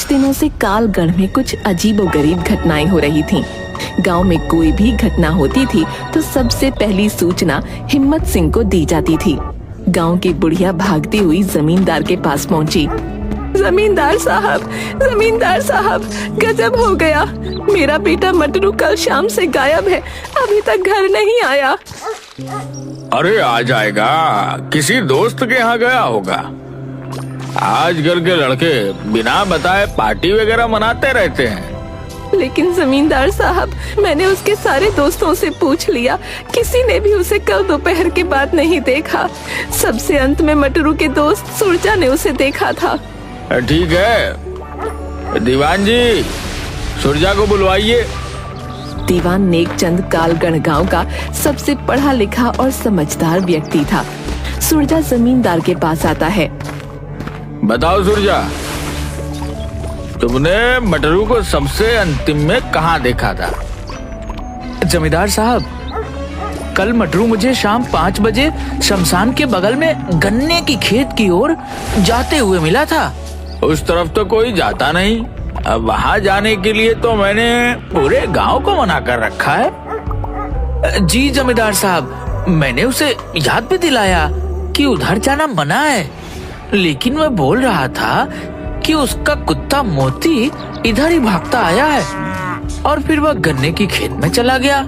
दिनों से कालगढ़ में कुछ अजीबोगरीब घटनाएं हो रही थीं। गांव में कोई भी घटना होती थी तो सबसे पहली सूचना हिम्मत सिंह को दी जाती थी। गांव की बुढ़िया भागती हुई जमींदार के पास पहुंची। जमींदार साहब, गजब हो गया। मेरा बेटा मटरू कल शाम से गायब है, अभी तक घर नहीं आया। अरे आ जाएगा, किसी दोस्त के यहाँ गया होगा। आजकल के लड़के बिना बताए पार्टी वगैरह मनाते रहते हैं। लेकिन जमींदार साहब, मैंने उसके सारे दोस्तों से पूछ लिया, किसी ने भी उसे कल दोपहर के बाद नहीं देखा। सबसे अंत में मटरू के दोस्त सुरजा ने उसे देखा था। ठीक है, दीवान जी सुरजा को बुलवाइए। दीवान नेकचंद कालगढ़ गांव का सबसे पढ़ा लिखा और समझदार व्यक्ति था। सुरजा जमींदार के पास आता है। बताओ सुरजा, तुमने मटरू को सबसे अंतिम में कहाँ देखा था? जमींदार साहब, कल मटरू मुझे शाम 5 बजे शमशान के बगल में गन्ने की खेत की ओर जाते हुए मिला था। उस तरफ तो कोई जाता नहीं। अब वहाँ जाने के लिए तो मैंने पूरे गांव को मना कर रखा है। जी जमींदार साहब, मैंने उसे याद भी दिलाया कि उधर जाना मना है, लेकिन मैं बोल रहा था कि उसका कुत्ता मोती इधर ही भागता आया है और फिर वह गन्ने की खेत में चला गया।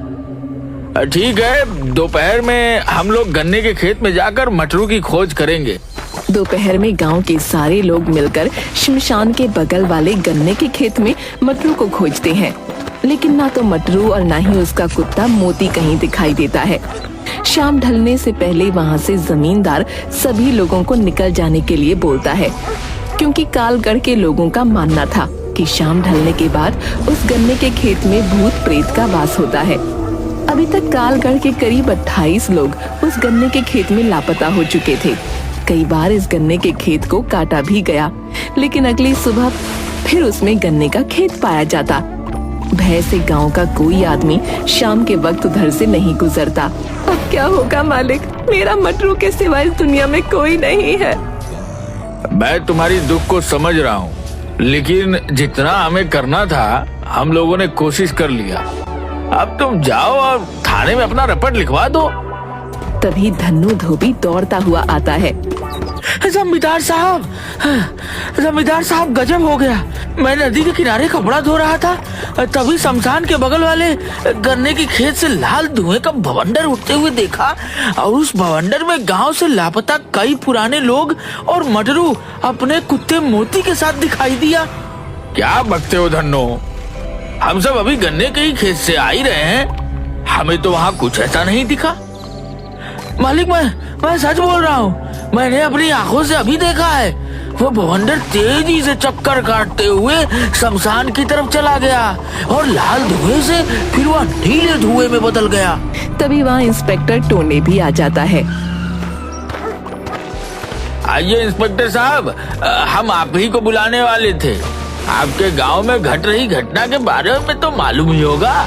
ठीक है, दोपहर में हम लोग गन्ने के खेत में जाकर मटरू की खोज करेंगे। दोपहर में गांव के सारे लोग मिलकर शमशान के बगल वाले गन्ने के खेत में मटरू को खोजते हैं, लेकिन ना तो मटरू और ना ही उसका कुत्ता मोती कहीं दिखाई देता है। शाम ढलने से पहले वहाँ से जमींदार सभी लोगों को निकल जाने के लिए बोलता है, क्योंकि कालगढ़ के लोगों का मानना था कि शाम ढलने के बाद उस गन्ने के खेत में भूत प्रेत का वास होता है। अभी तक कालगढ़ के करीब 28 लोग उस गन्ने के खेत में लापता हो चुके थे। कई बार इस गन्ने के खेत को काटा भी गया, लेकिन अगली सुबह फिर उसमें गन्ने का खेत पाया जाता। भय से गांव का कोई आदमी शाम के वक्त उधर से नहीं गुजरता। अब क्या होगा मालिक, मेरा मटरू के सिवा इस दुनिया में कोई नहीं है। मैं तुम्हारी दुख को समझ रहा हूँ, लेकिन जितना हमें करना था हम लोगों ने कोशिश कर लिया। अब तुम जाओ और थाने में अपना रिपोर्ट लिखवा दो। तभी धन्नू धोबी दौड़ता हुआ आता है। जमींदार साहब, गजब हो गया। मैं नदी के किनारे कपड़ा धो रहा था, तभी शमशान के बगल वाले गन्ने की खेत से लाल धुएं का भवंडर उठते हुए देखा और उस भवंडर में गांव से लापता कई पुराने लोग और मटरू अपने कुत्ते मोती के साथ दिखाई दिया। क्या बकते हो धन्नो, हम सब अभी गन्ने के ही खेत से आ ही रहे हैं, हमें तो वहाँ कुछ ऐसा नहीं दिखा। मालिक, मैं सच बोल रहा हूँ, मैंने अपनी आंखों से अभी देखा है। वो भवंडर तेजी से चक्कर काटते हुए शमशान की तरफ चला गया और लाल धुएं से फिर वह नीले धुएं में बदल गया। तभी वहाँ इंस्पेक्टर टोने भी आ जाता है। आइए इंस्पेक्टर साहब, हम आप ही को बुलाने वाले थे। आपके गांव में घट रही घटना के बारे में तो मालूम ही होगा।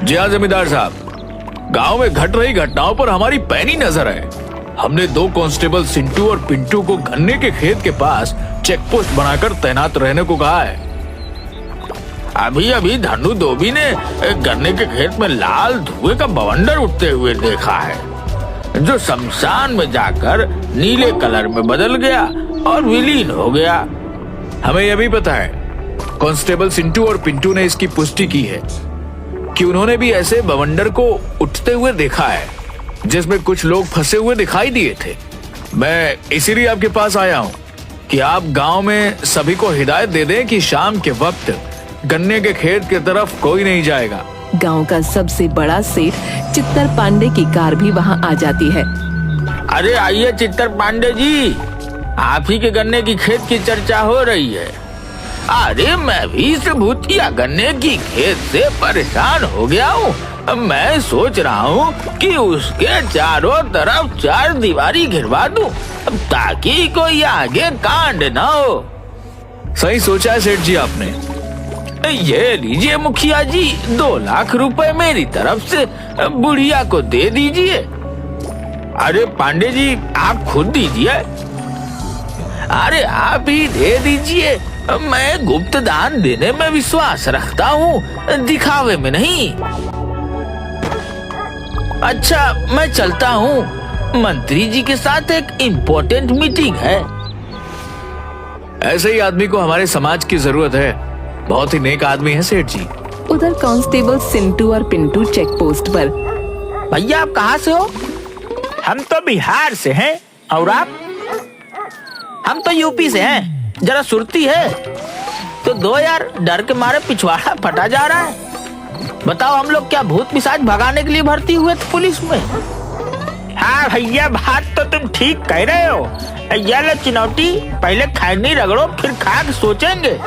जी हाँ जमींदार साहब, गांव में घट रही घटनाओं पर हमारी पैनी नजर है। हमने 2 कांस्टेबल सिंटू और पिंटू को गन्ने के खेत के पास चेक पोस्ट बनाकर तैनात रहने को कहा है। अभी धन्नू धोबी ने गन्ने के खेत में लाल धुएं का बवंडर उठते हुए देखा है, जो शमशान में जाकर नीले कलर में बदल गया और विलीन हो गया। हमें यह भी पता है, कांस्टेबल सिंटू और पिंटू ने इसकी पुष्टि की है कि उन्होंने भी ऐसे बवंडर को उठते हुए देखा है, जिसमें कुछ लोग फंसे हुए दिखाई दिए थे। मैं इसीलिए आपके पास आया हूँ कि आप गांव में सभी को हिदायत दे दें कि शाम के वक्त गन्ने के खेत की तरफ कोई नहीं जाएगा। गांव का सबसे बड़ा सेठ चित्तर पांडे की कार भी वहाँ आ जाती है। अरे आइए चित्तर पांडे जी, आप ही के गन्ने की खेत की चर्चा हो रही है। अरे मैं भी इस भूतिया गन्ने की खेत से परेशान हो गया हूँ। मैं सोच रहा हूँ कि उसके चारों तरफ 4 दीवारी घिरवा दूं, ताकि कोई आगे कांड न हो। सही सोचा है सेठ जी आपने। ये लीजिए मुखिया जी, 2 लाख रुपए मेरी तरफ से बुढ़िया को दे दीजिए। अरे पांडे जी, आप खुद दीजिए। अरे आप ही दे दीजिए, मैं गुप्त दान देने में विश्वास रखता हूँ, दिखावे में नहीं। अच्छा, मैं चलता हूँ, मंत्री जी के साथ एक इम्पोर्टेंट मीटिंग है। ऐसे ही आदमी को हमारे समाज की जरूरत है। बहुत ही नेक आदमी है सेठ जी। उधर कांस्टेबल सिंटू और पिंटू चेक पोस्ट पर। भैया आप कहाँ से हो? हम तो बिहार से हैं। और आप? हम तो यूपी से हैं। जरा सुरती है तो दो यार, डर के मारे पिछवाड़ा फटा जा रहा है। बताओ, हम लोग क्या भूत पिशाच भगाने के लिए भर्ती हुए थे पुलिस में? हाँ भैया, बात तो तुम ठीक कह रहे हो। ये लो चिनौटी, पहले खैनी रगड़ो, फिर खा के सोचेंगे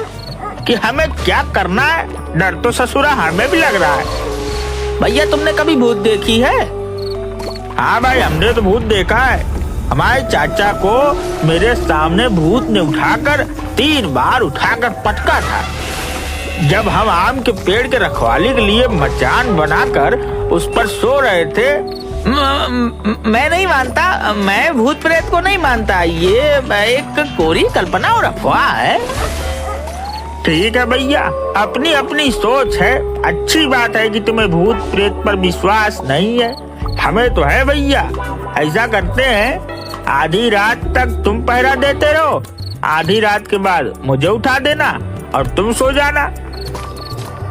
कि हमें क्या करना है। डर तो ससुरा हमें भी लग रहा है। भैया तुमने कभी भूत देखी है? हाँ भाई, हमने तो भूत देखा है। हमारे चाचा को मेरे सामने भूत ने उठाकर 3 बार उठाकर पटका था। जब हम आम के पेड़ के रखवाली के लिए मचान बनाकर उस पर सो रहे थे। मैं नहीं मानता, मैं भूत प्रेत को नहीं मानता। ये एक कोरी कल्पना और अफवाह है। ठीक है भैया, अपनी अपनी सोच है। अच्छी बात है कि तुम्हें भूत प्रेत पर विश्वास नहीं है। हमें तो है भैया। ऐसा करते हैं, आधी रात तक तुम पहरा देते रहो, आधी रात के बाद मुझे उठा देना और तुम सो जाना।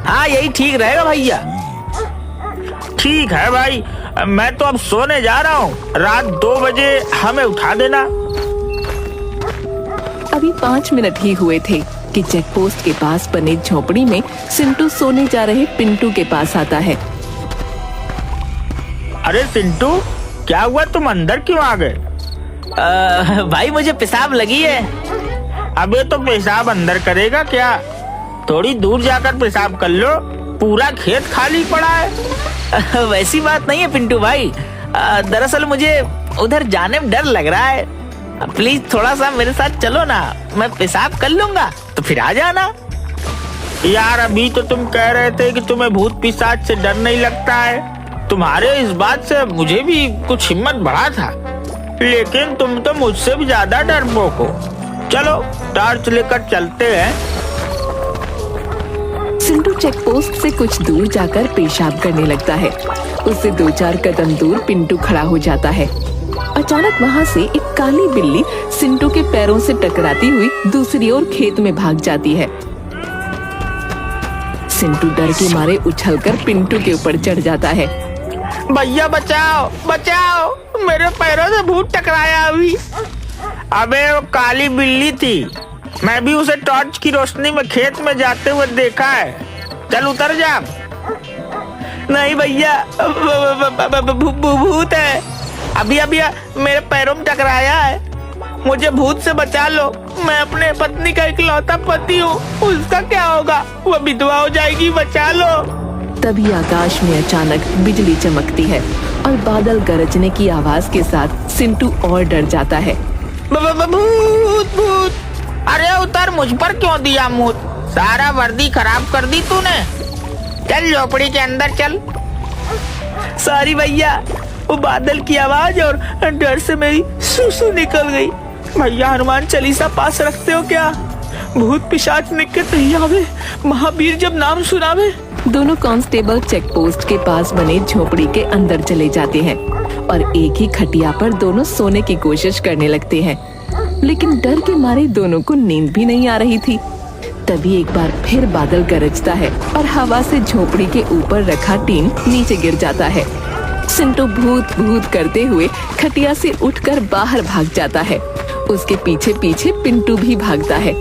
हाँ, यही ठीक रहेगा भैया। ठीक है भाई, मैं तो अब सोने जा रहा हूँ। रात 2 बजे हमें उठा देना। अभी 5 मिनट ही हुए थे कि चेक पोस्ट के पास बने झोपड़ी में सिंटू सोने जा रहे पिंटू के पास आता है। अरे सिंटू, क्या हुआ? तुम अंदर क्यों आ गए? भाई मुझे पेशाब लगी है। अबे तो पेशाब अंदर करेगा क्या? थोड़ी दूर जाकर पेशाब कर लो, पूरा खेत खाली पड़ा है। वैसी बात नहीं है पिंटू भाई। दरअसल मुझे उधर जाने में डर लग रहा है। प्लीज थोड़ा सा मेरे साथ चलो ना, मैं पेशाब कर लूंगा तो फिर आ जाना। यार, अभी तो तुम कह रहे थे कि तुम्हें भूत पिशाच से डर नहीं लगता है। तुम्हारे इस बात से मुझे भी कुछ हिम्मत बढ़ा था, लेकिन तुम तो मुझसे भी ज्यादा डरपोक हो। चलो टॉर्च लेकर चलते हैं। सिंटू चेक पोस्ट से कुछ दूर जाकर पेशाब करने लगता है। उससे 2-4 कदम दूर पिंटू खड़ा हो जाता है। अचानक वहाँ से एक काली बिल्ली सिंटू के पैरों से टकराती हुई दूसरी ओर खेत में भाग जाती है। सिंटू डर के मारे उछलकर पिंटू के ऊपर चढ़ जाता है। भैया बचाओ बचाओ, मेरे पैरों से भूत टकराया अभी। अबे वो काली बिल्ली थी, मैं भी उसे टॉर्च की रोशनी में खेत में जाते हुए देखा है। चल उतर जा। नहीं भैया, भूत है। अभी मेरे पैरों में टकराया है। मुझे भूत से बचा लो। मैं अपने पत्नी का इकलौता पति हूँ, उसका क्या होगा? वो विधवा हो जाएगी, बचा लो। तभी आकाश में अचानक बिजली चमकती है और बादल गरजने की आवाज के साथ सिंटू और डर जाता है। भूत भूत! अरे उतर, मुझ पर क्यों दिया मुँह? सारा वर्दी खराब कर दी तूने। चल झोपड़ी के अंदर चल। सॉरी भैया, वो बादल की आवाज और डर से मेरी सुसु निकल गई। भैया हनुमान चालीसा पास रखते हो क्या? भूत पिशाच निकट नहीं आवे, महावीर जब नाम सुनावे। दोनों कांस्टेबल चेक पोस्ट के पास बने झोपड़ी के अंदर चले जाते हैं और एक ही खटिया पर दोनों सोने की कोशिश करने लगते हैं, लेकिन डर के मारे दोनों को नींद भी नहीं आ रही थी। तभी एक बार फिर बादल गरजता है और हवा से झोपड़ी के ऊपर रखा टीन नीचे गिर जाता है। सिंटू भूत भूत करते हुए खटिया से उठकर बाहर भाग जाता है। उसके पीछे पीछे पिंटू भी भागता है।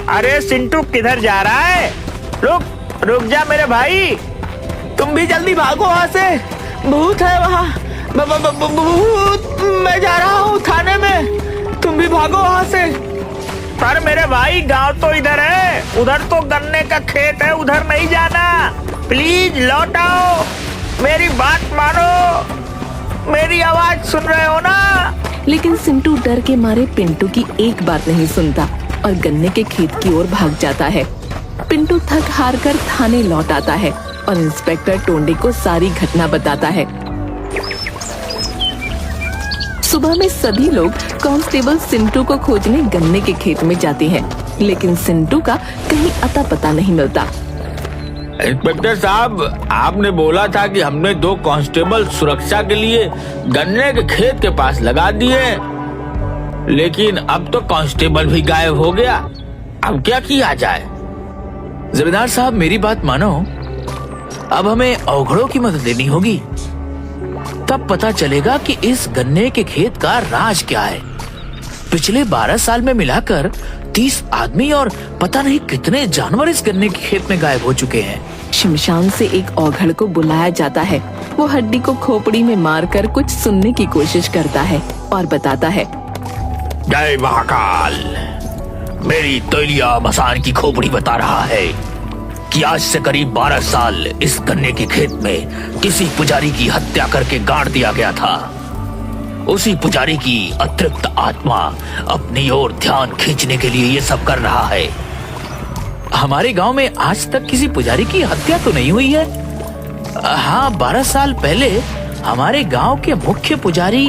अरे सिंटू, किधर जा रहा है? रुक रुक जा मेरे भाई। तुम भी जल्दी भागो वहाँ से, भूत है वहाँ। भूत! मैं जा रहा हूँ थाने में, तुम भी भागो वहाँ से। पर मेरे भाई, गांव तो इधर है, उधर तो गन्ने का खेत है, उधर नहीं जाना। प्लीज लौट आओ, मेरी बात मानो, मेरी आवाज सुन रहे हो ना? लेकिन सिंटू डर के मारे पिंटू की एक बात नहीं सुनता और गन्ने के खेत की ओर भाग जाता है। पिंटू थक हार कर थाने लौट आता है और इंस्पेक्टर टोंडे को सारी घटना बताता है। सुबह में सभी लोग कांस्टेबल सिंटू को खोजने गन्ने के खेत में जाते हैं, लेकिन सिंटू का कहीं अता पता नहीं मिलता। इंस्पेक्टर साहब, आपने बोला था कि हमने 2 कांस्टेबल सुरक्षा के लिए गन्ने के खेत के पास लगा दिए, लेकिन अब तो कांस्टेबल भी गायब हो गया। अब क्या किया जाए? जमींदार साहब, मेरी बात मानो, अब हमें अवघड़ों की मदद लेनी होगी। तब पता चलेगा कि इस गन्ने के खेत का राज क्या है। पिछले 12 साल में मिलाकर 30 आदमी और पता नहीं कितने जानवर इस गन्ने के खेत में गायब हो चुके हैं। शमशान से एक औघड़ को बुलाया जाता है। वो हड्डी को खोपड़ी में मारकर कुछ सुनने की कोशिश करता है और बताता है, जय महाकाल, मेरी तैलिया मसान की खोपड़ी बता रहा है कि आज से करीब 12 साल इस गन्ने के खेत में किसी पुजारी की हत्या करके गाड़ दिया गया था। उसी पुजारी की अतृप्त आत्मा अपनी ओर ध्यान खींचने के लिए ये सब कर रहा है। हमारे गांव में आज तक किसी पुजारी की हत्या तो नहीं हुई है। हाँ, 12 साल पहले हमारे गांव के मुख्य पुजारी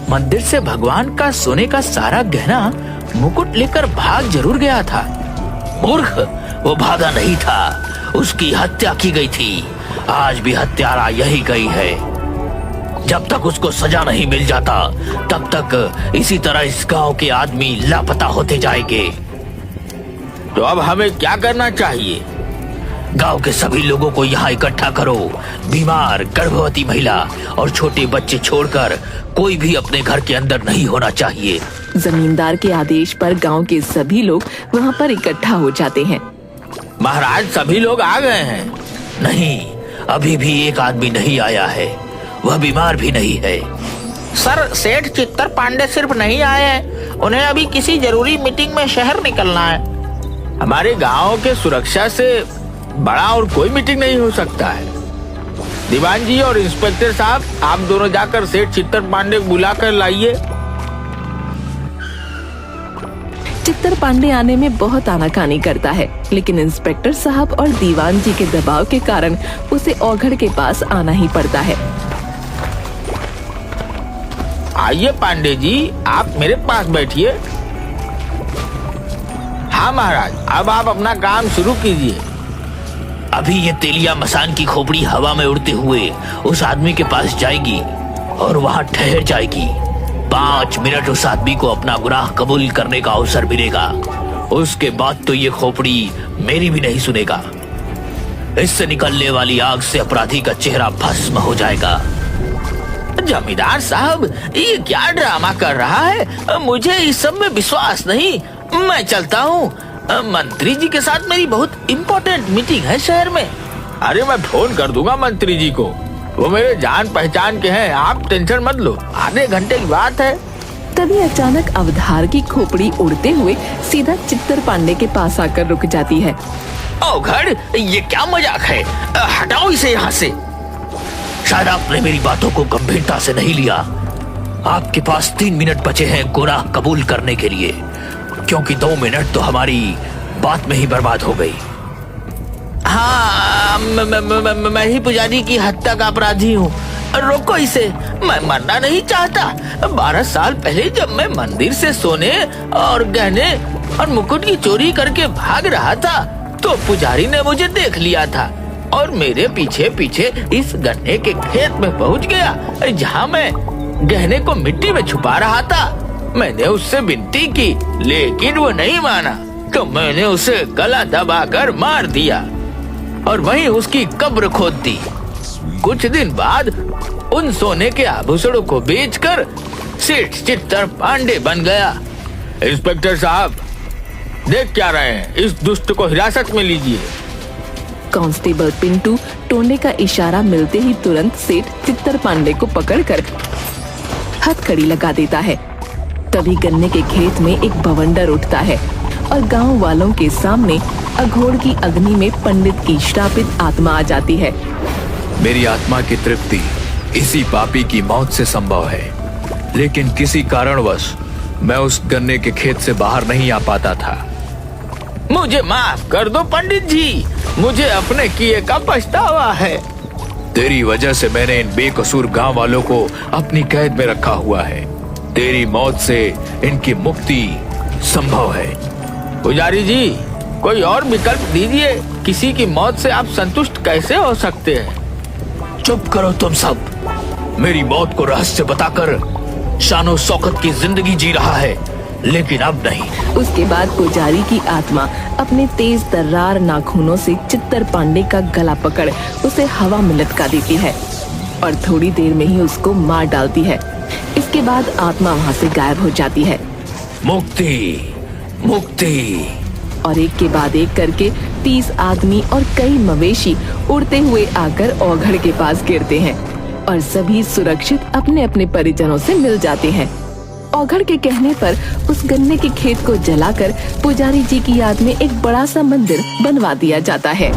मंदिर से भगवान का सोने का सारा गहना मुकुट लेकर भाग जरूर गया था। मूर्ख, वो भागा नहीं था, उसकी हत्या की गई थी। आज भी हत्यारा यही गई है। जब तक उसको सजा नहीं मिल जाता तब तक इसी तरह इस गांव के आदमी लापता होते जाएंगे। तो अब हमें क्या करना चाहिए? गांव के सभी लोगों को यहाँ इकट्ठा करो। बीमार, गर्भवती महिला और छोटे बच्चे छोड़कर कोई भी अपने घर के अंदर नहीं होना चाहिए। जमींदार के आदेश पर गांव के सभी लोग वहाँ पर इकट्ठा हो जाते हैं। महाराज, सभी लोग आ गए हैं? नहीं, अभी भी एक आदमी नहीं आया है। वह बीमार भी नहीं है। सर, सेठ चित्तर पांडे सिर्फ नहीं आए हैं, उन्हें अभी किसी जरूरी मीटिंग में शहर निकलना है। हमारे गांव के सुरक्षा से बड़ा और कोई मीटिंग नहीं हो सकता है। दीवान जी और इंस्पेक्टर साहब, आप दोनों जाकर सेठ चित्तर पांडे को बुला कर लाइए। चित्तर पांडे आने में बहुत आनाकानी करता है, लेकिन इंस्पेक्टर साहब और दीवान जी के दबाव के कारण उसे औघड़ के पास आना ही पड़ता है। आइए पांडे जी, आप मेरे पास बैठिए। हाँ महाराज, अब आप अपना काम शुरू कीजिए। अभी ये तेलिया मसान की खोपड़ी हवा में उड़ते हुए उस आदमी के पास जाएगी और वहाँ ठहर जाएगी। 5 मिनट उस आदमी को अपना गुनाह कबूल करने का अवसर मिलेगा। उसके बाद तो ये खोपड़ी मेरी भी नहीं सुनेगा। इससे निकलने वाली आग से अपराधी का चेहरा भस्म हो जाएगा। जमींदार साहब, ये क्या ड्रामा कर रहा है? मुझे इस सब में विश्वास नहीं। मैं चलता हूँ। मंत्री जी के साथ मेरी बहुत इम्पोर्टेंट मीटिंग है शहर में। अरे, मैं फोन कर दूंगा मंत्री जी को, वो मेरे जान पहचान के हैं। आप टेंशन मत लो, आधे घंटे की बात है। तभी अचानक अवधार की खोपड़ी उड़ते हुए सीधा चित्तर पांडे के पास आकर रुक जाती है। औघड़, ये क्या मजाक है? हटाओ इसे यहाँ से। शायद आपने मेरी बातों को गंभीरता से नहीं लिया। आपके पास 3 मिनट बचे हैं गुनाह कबूल करने के लिए, क्योंकि 2 मिनट तो हमारी बात में ही बर्बाद हो गई। हाँ, मैं ही पुजारी की हत्या का अपराधी हूँ। रोको इसे, मैं मरना नहीं चाहता। 12 साल पहले जब मैं मंदिर से सोने और गहने और मुकुट की चोरी करके भाग रहा था तो पुजारी ने मुझे देख लिया था और मेरे पीछे पीछे इस गन्ने के खेत में पहुंच गया, जहाँ मैं गहने को मिट्टी में छुपा रहा था। मैंने उससे विनती की, लेकिन वो नहीं माना, तो मैंने उसे गला दबाकर मार दिया और वहीं उसकी कब्र खोद दी। कुछ दिन बाद उन सोने के आभूषणों को बेचकर सेठ चित्तर पांडे बन गया। इंस्पेक्टर साहब, देख क्या रहे हैं? इस दुष्ट को हिरासत में लीजिए। कांस्टेबल पिंटू टोने का इशारा मिलते ही तुरंत सेठ चित्तर पांडे को पकड़कर हथकड़ी लगा देता है। तभी गन्ने के खेत में एक बवंडर उठता है और गांव वालों के सामने अघोर की अग्नि में पंडित की श्रापित आत्मा आ जाती है। मेरी आत्मा की तृप्ति इसी पापी की मौत से संभव है, लेकिन किसी कारणवश मैं उस गन्ने के खेत से बाहर नहीं आ पाता था। मुझे माफ कर दो पंडित जी, मुझे अपने किए का पछतावा है। तेरी वजह से मैंने इन बेकसूर गांव वालों को अपनी कैद में रखा हुआ है। तेरी मौत से इनकी मुक्ति संभव है। पुजारी जी, कोई और विकल्प दीजिए। किसी की मौत से आप संतुष्ट कैसे हो सकते हैं? चुप करो तुम सब। मेरी मौत को रहस्य बताकर शानो शौकत की जिंदगी जी रहा है, लेकिन अब नहीं। उसके बाद पुजारी की आत्मा अपने तेज तर्रार नाखूनों से चित्तर पांडे का गला पकड़ उसे हवा में लटका देती है और थोड़ी देर में ही उसको मार डालती है। इसके बाद आत्मा वहाँ से गायब हो जाती है मुक्ति, मुक्ति। और एक के बाद एक करके 30 आदमी और कई मवेशी उड़ते हुए आकर औघड़ के पास गिरते हैं और सभी सुरक्षित अपने अपने परिजनों से मिल जाते हैं। औघड़ के कहने पर उस गन्ने के खेत को जलाकर पुजारी जी की याद में एक बड़ा सा मंदिर बनवा दिया जाता है।